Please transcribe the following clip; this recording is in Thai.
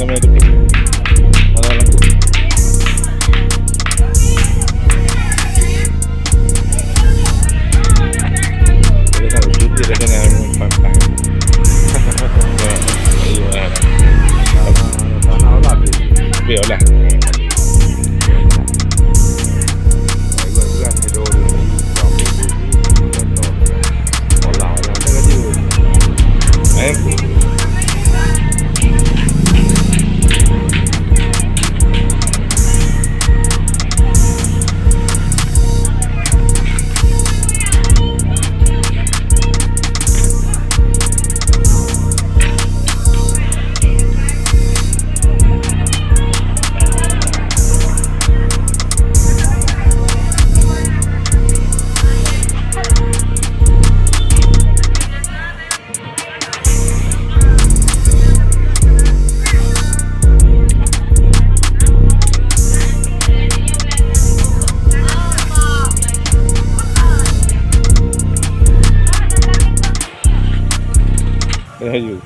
ก็ไม่ได้ปิดแล้วเราทำชุดที่เราจะงานมันปังอยู่อะไรตอนเอาหลับอยู่เปลี่ยวแหละเพื่อนให้ดูดูลองดูตอนเราแล้วก็ยืดไอ้ได้อยู่